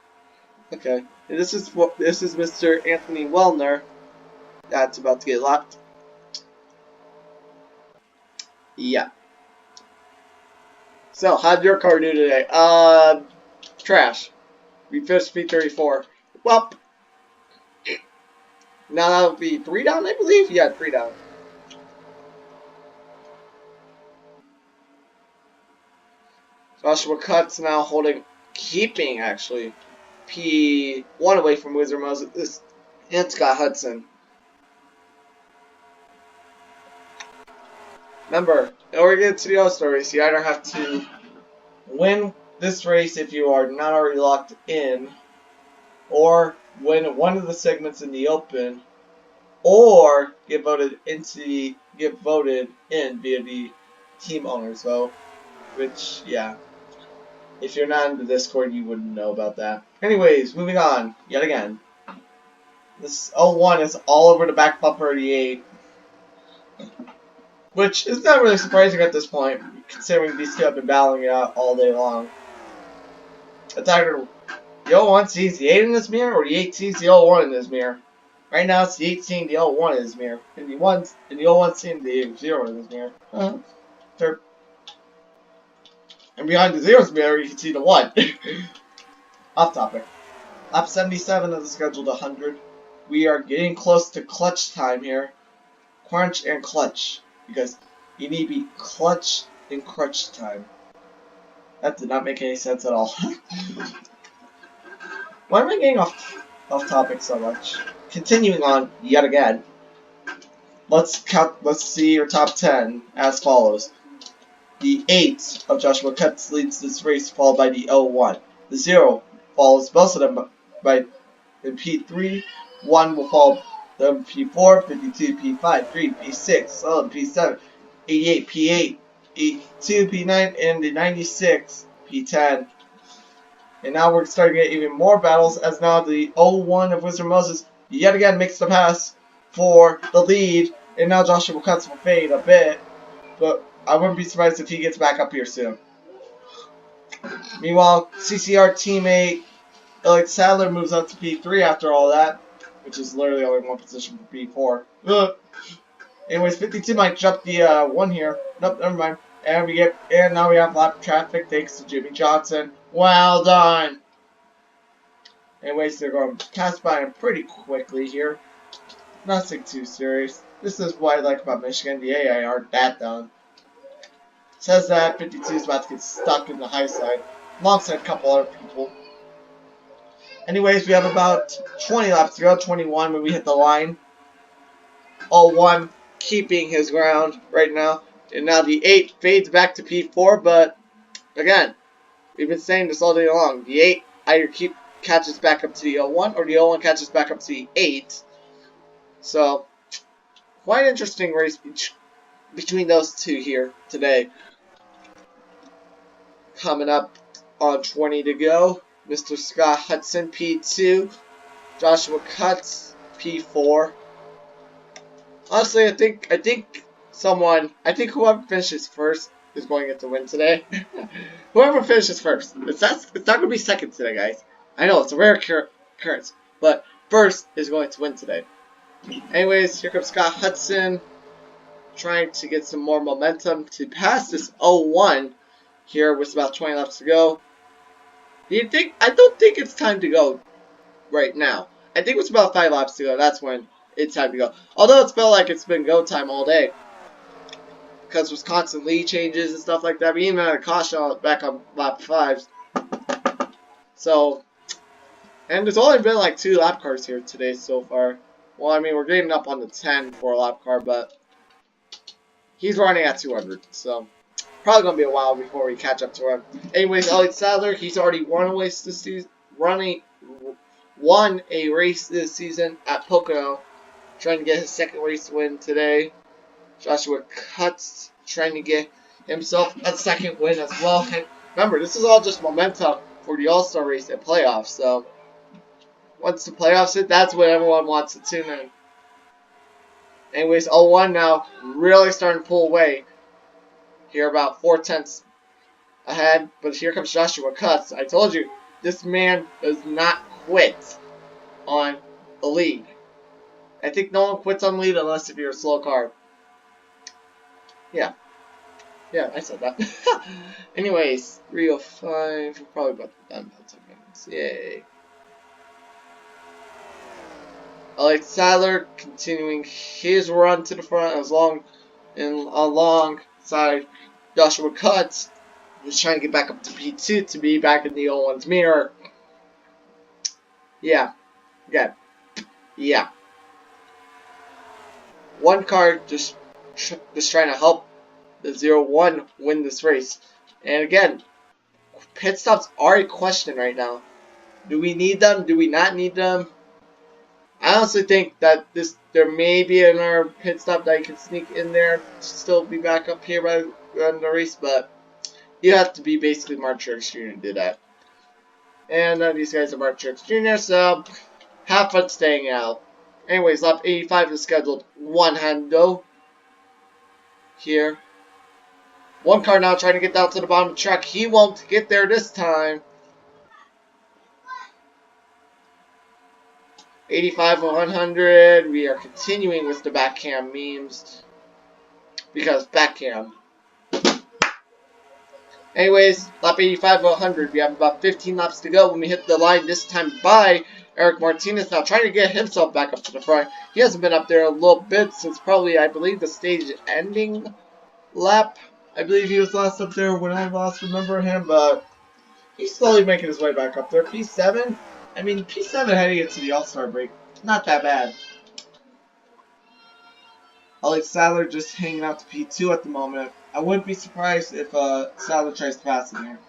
Okay. And this is Mr. Anthony Wellner. That's about to get lapped. Yeah. So, how'd your car do today? Trash. We finished P34. Well, now that'll be 3 down, I believe? Yeah, 3 down. Joshua Cutts now keeping actually, P1 away from Wizard Moses and Scott Hudson. Remember, in order to get to the All-Star race, you either have to win this race if you are not already locked in, or win one of the segments in the open, or get voted in via the team owner's vote. Which, yeah, if you're not in the Discord, you wouldn't know about that. Anyways, moving on yet again. This 01 is all over the back bumper of the 8, which is not really surprising at this point, considering these two have been battling it out all day long. Attacker, the 01 sees the 8 in this mirror, or the 8 sees the 01 in this mirror. Right now, it's the 8 seeing the 01 in this mirror, and the 01 seeing the 0 in this mirror. Third. And behind the 0's mirror, you can see the 1. Off topic. Lap 77 of the scheduled 100. We are getting close to clutch time here. Crunch and clutch. Because you need to be clutch in crunch time. That did not make any sense at all. Why am I getting off topic so much? Continuing on yet again. Let's see your top 10 as follows. The 8 of Joshua Cutts leads this race, followed by the 01. The 0 follows both of them in P3. 1 will follow them P4, 52, P5, 3, P6, solid P7, 88, P8, 82, P9, and the 96, P10. And now we're starting to get even more battles, as now the 01 of Wizard Moses yet again makes the pass for the lead. And now Joshua Cutts will fade a bit, but I wouldn't be surprised if he gets back up here soon. Meanwhile, CCR teammate Alex Sadler moves up to P3 after all that, which is literally only one position for P4. Anyways, 52 might jump the 1 here. Nope, never mind. And now we have lap traffic thanks to Jimmy Johnson. Well done. Anyways, they're going to pass by him pretty quickly here. Nothing too serious. This is what I like about Michigan. The AI aren't that dumb. Says that 52 is about to get stuck in the high side, alongside a couple other people. Anyways, we have about 20 laps to go, 21 when we hit the line. 01 keeping his ground right now. And now the 8 fades back to P4, but again, we've been saying this all day long. The 8 either catches back up to the 01, or the 01 catches back up to the 8. So, quite an interesting race between those two here today. Coming up on 20 to go, Mr. Scott Hudson P2, Joshua Cutts P4. Honestly, I think whoever finishes first is going to get the win today. Whoever finishes first, it's not going to be second today, guys. I know it's a rare occurrence, but first is going to win today. Anyways, here comes Scott Hudson, trying to get some more momentum to pass this 01 here with about 20 laps to go. I don't think it's time to go right now. I think it's about 5 laps to go. That's when it's time to go. Although it's felt like it's been go time all day, because there's constant lead changes and stuff like that. We even had a caution back on lap 5. So, and there's only been like 2 lap cars here today so far. Well, I mean, we're getting up on the 10 for a lap car, but he's running at 200, so probably going to be a while before we catch up to him. Anyways, Alex Sadler, he's already won a race this season, won a race this season at Pocono, trying to get his second race win today. Joshua Cutts trying to get himself a second win as well. And remember, this is all just momentum for the All-Star race and playoffs, so once the playoffs hit, that's when everyone wants to tune in. Anyways, 01 now really starting to pull away. Here about 4/10 ahead, but here comes Joshua Cutts. I told you, this man does not quit on the lead. I think no one quits on the lead unless if you're a slow car. Yeah, I said that. Anyways, 3:05. We're probably about to be done about 10 minutes. Yay. Alex Sadler continuing his run to the front alongside Joshua Cutts. He's trying to get back up to P2 to be back in the 01's mirror. Yeah. One car just trying to help the 01 win this race. And again, pit stops are a question right now. Do we need them? Do we not need them? I honestly think that there may be another pit stop that you can sneak in there to still be back up here by the end of the race, but you have to be basically Mark Truex Jr. to do that. And these guys are Mark Truex Jr., so have fun staying out. Anyways, lap 85 is scheduled one-hando here. One car now trying to get down to the bottom of the track. He won't get there this time. 85 100. We are continuing with the backhand memes because backhand. Anyways, lap 85 100. We have about 15 laps to go when we hit the line this time by Eric Martinez. Now trying to get himself back up to the front. He hasn't been up there a little bit since probably, I believe, the stage ending lap. I believe he was last up there when I last remember him, but he's slowly making his way back up there. P7? I mean, P7 heading into the All-Star break. Not that bad. Alex Sadler just hanging out to P2 at the moment. I wouldn't be surprised if Sadler tries to pass him here.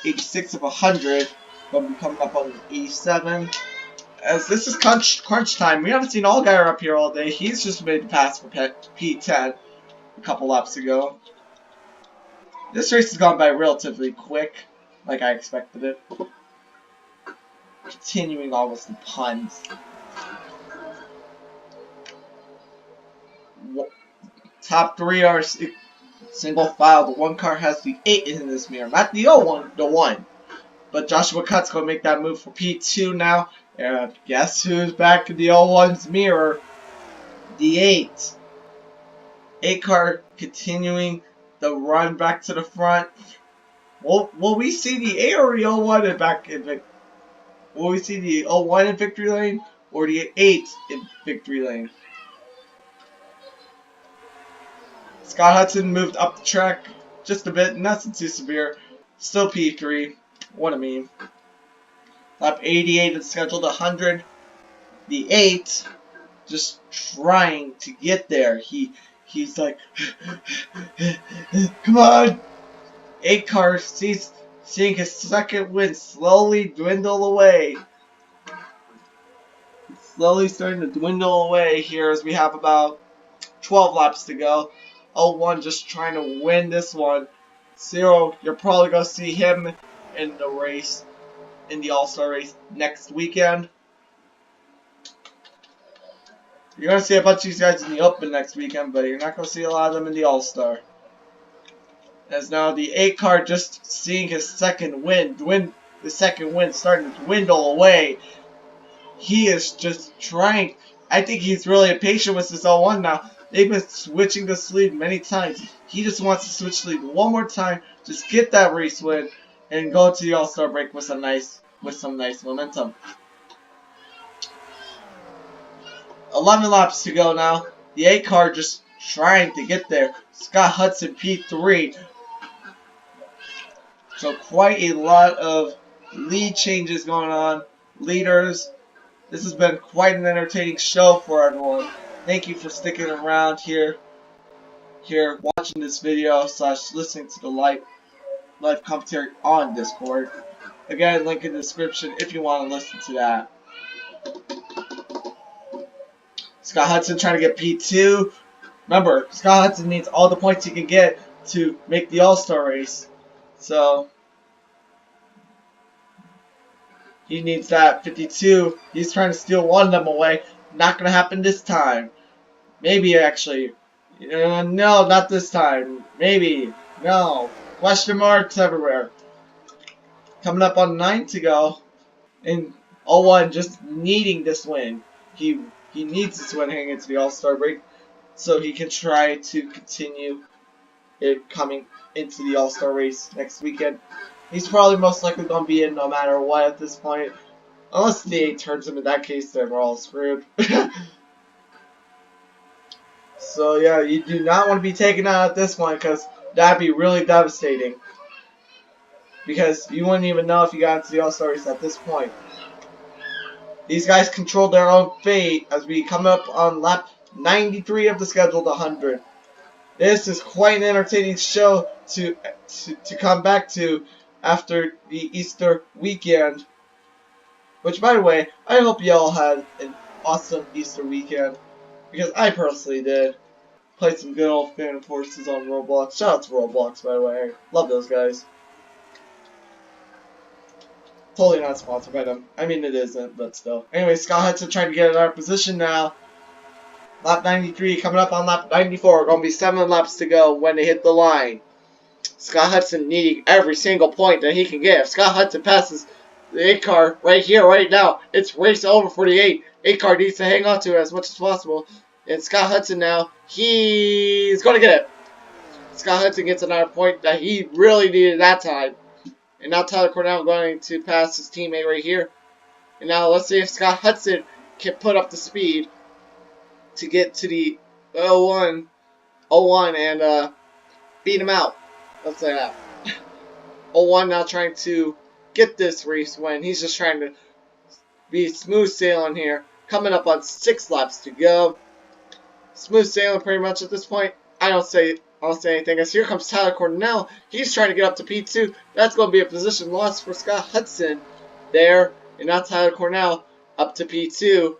86 of 100. Going to be coming up on 87. As this is crunch time, we haven't seen Allgaier up here all day. He's just made the pass for P10 a couple laps ago. This race has gone by relatively quick, like I expected it. Continuing on with some puns. Top 3 are single file. The one car has the 8 in this mirror, not the 01, the 1. But Joshua Cutt's going to make that move for P2 now. And guess who's back in the 01's mirror? The 8. 8 car continuing the run back to the front. Will we see the 8 or the 01 back in victory? Will we see the 01 in victory lane or the 8 in victory lane? Scott Hudson moved up the track just a bit, nothing too severe. Still P3. What a meme. Lap 88 is scheduled 100. The 8 just trying to get there. He's like, come on. 8 car seeing his second win slowly dwindle away. It's slowly starting to dwindle away here as we have about 12 laps to go. 01 just trying to win this one. 0, you're probably going to see him in the race, in the All-Star race next weekend. You're going to see a bunch of these guys in the Open next weekend, but you're not going to see a lot of them in the All-Star. As now the 8 car just seeing his second win, the second win starting to dwindle away. He is just trying. I think he's really impatient with this 01 now. They've been switching this lead many times. He just wants to switch lead one more time, just get that race win, and go to the All-Star break with some nice momentum. 11 laps to go now. The 8 car just trying to get there. Scott Hudson P3. So quite a lot of lead changes going on. Leaders. This has been quite an entertaining show for everyone. Thank you for sticking around here watching this video / listening to the live commentary on Discord. Again, link in the description if you want to listen to that. Scott Hudson trying to get P2. Remember, Scott Hudson needs all the points he can get to make the All-Star race. So he needs that 52. He's trying to steal one of them away. Not going to happen this time. Maybe actually. No, not this time. Maybe. No. Question marks everywhere. Coming up on 9 to go. And 01 just needing this win. He needs this win heading into the All-Star break so he can try to continue it coming into the All-Star race next weekend. He's probably most likely going to be in no matter what at this point. Unless the 8 turns him, in that case, then we're all screwed. So yeah, you do not want to be taken out at this point because that'd be really devastating. Because you wouldn't even know if you got into the All-Star race at this point. These guys control their own fate as we come up on lap 93 of the scheduled 100. This is quite an entertaining show to come back to after the Easter weekend. Which, by the way, I hope y'all had an awesome Easter weekend. Because I personally did. Played some good old Phantom Forces on Roblox. Shout out to Roblox, by the way. Love those guys. Totally not sponsored by them. I mean, it isn't, but still. Anyway, Scott Hudson trying to get in our position now. Lap 93 coming up on lap 94. Going to be 7 laps to go when they hit the line. Scott Hudson needing every single point that he can get. If Scott Hudson passes the 8 car right here, right now, it's race over for the 8. 8 car needs to hang on to it as much as possible. And Scott Hudson now, he's going to get it. Scott Hudson gets another point that he really needed that time. And now Tyler Cornell going to pass his teammate right here. And now let's see if Scott Hudson can put up the speed to get to the 01 and beat him out. Let's say that. 01 now trying to get this race win. He's just trying to be smooth sailing here. Coming up on 6 laps to go. Smooth sailing pretty much at this point. I don't say anything. As here comes Tyler Cornell. He's trying to get up to P2. That's going to be a position loss for Scott Hudson there. And now Tyler Cornell up to P2.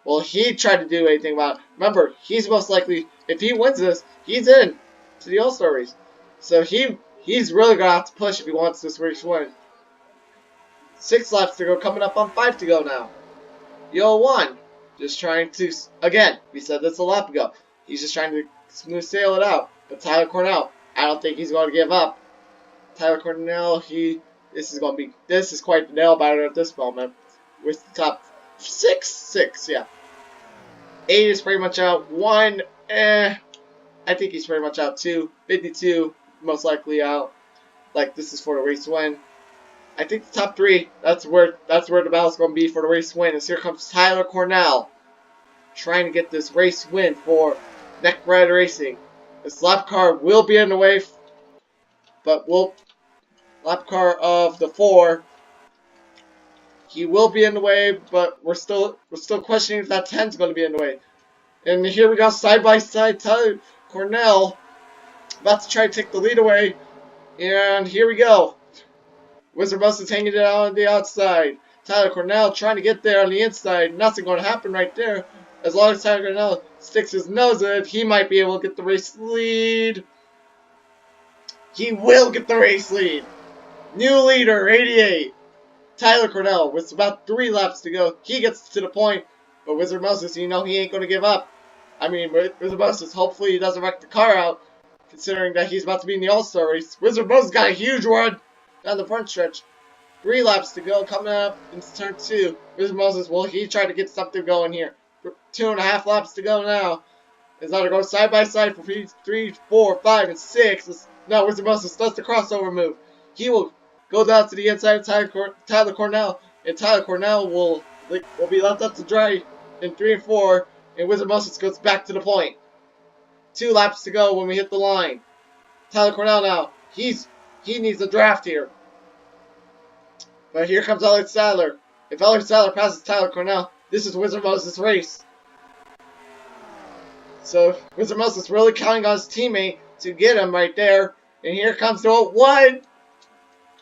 Well, he tried to do anything about it. Remember, he's most likely, if he wins this, he's in to the All-Star race. So he's really going to have to push if he wants this race win. 6 laps to go, coming up on 5 to go now. Yo, 01. Just trying to, again, we said this a lap ago. He's just trying to smooth sail it out. But Tyler Cornell, I don't think he's going to give up. Tyler Cornell, this is quite the nail biter at this moment. With the top 6, yeah. 8 is pretty much out. 1, I think he's pretty much out too. 52, most likely out. Like, this is for the race win. I think the top 3, that's where the battle's going to be for the race win. As here comes Tyler Cornell, trying to get this race win for Neck Red Racing. This lap car will be in the way, but lap car of the 4. He will be in the way, but we're still questioning if that 10 is going to be in the way. And here we go, side by side, Tyler Cornell about to try to take the lead away. And here we go. Wizard Moses hanging it out on the outside. Tyler Cornell trying to get there on the inside. Nothing going to happen right there. As long as Tyler Cornell sticks his nose in it, he might be able to get the race lead. He will get the race lead. New leader, 88. Tyler Cornell, with about 3 laps to go. He gets to the point. But Wizard Moses, you know he ain't going to give up. I mean, Wizard Moses, hopefully he doesn't wreck the car out. Considering that he's about to be in the All-Star race. Wizard Moses got a huge run down the front stretch. 3 laps to go, coming up into turn 2. Wizard Moses, well, he tried to get something going here. 2.5 laps to go now. It's either go side by side for 3, 4, 5, and 6. Now Wizard Moses does the crossover move. He will go down to the inside of Tyler Cornell, and Tyler Cornell will be left up to dry in 3 and 4, and Wizard Moses goes back to the point. 2 laps to go when we hit the line. Tyler Cornell now, he needs a draft here. But here comes Elliott Sadler. If Elliott Sadler passes Tyler Cornell, this is Wizard Moses' race. So Wizard Moses really counting on his teammate to get him right there. And here comes the 1.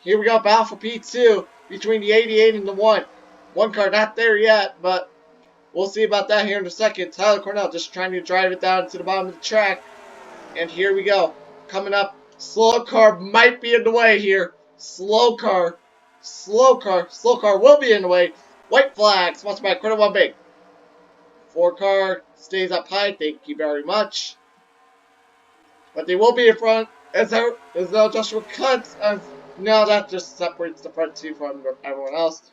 Here we go, battle for P2 between the 88 and the 1. 1 car not there yet, but we'll see about that here in a second. Tyler Cornell just trying to drive it down to the bottom of the track. And here we go. Coming up, slow car might be in the way here. Slow car will be in the way. White flag, sponsored by Credit One Bank. 4 car stays up high, thank you very much. But they will be in front as though Joshua cuts. Now that just separates the front 2 from everyone else.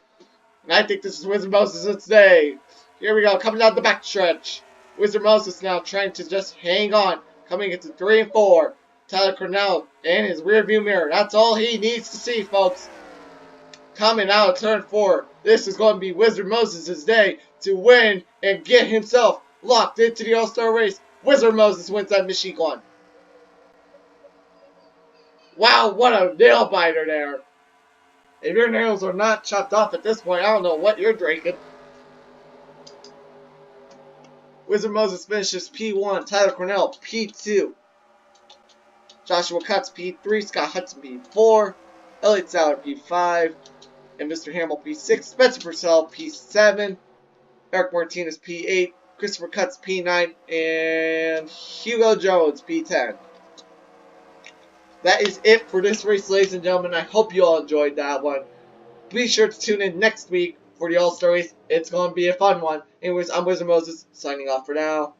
And I think this is Wizard Moses' day. Here we go, coming down the back stretch. Wizard Moses now trying to just hang on. Coming into 3 and 4. Tyler Cornell in his rear view mirror. That's all he needs to see, folks. Coming out of turn 4. This is going to be Wizard Moses' day to win and get himself locked into the All-Star race. Wizard Moses wins that machine gun. Wow, what a nail biter there. If your nails are not chopped off at this point, I don't know what you're drinking. Wizard Moses finishes P1, Tyler Cornell P2. Joshua Cutts P3, Scott Hudson P4, Elliott Sadler P5, and Mr. Hamill P6, Spencer Purcell P7, Eric Martinez P8, Christopher Cutts P9, and Hugo Jones P10. That is it for this race, ladies and gentlemen. I hope you all enjoyed that one. Be sure to tune in next week for the All-Star race. It's going to be a fun one. Anyways, I'm Wizard Moses, signing off for now.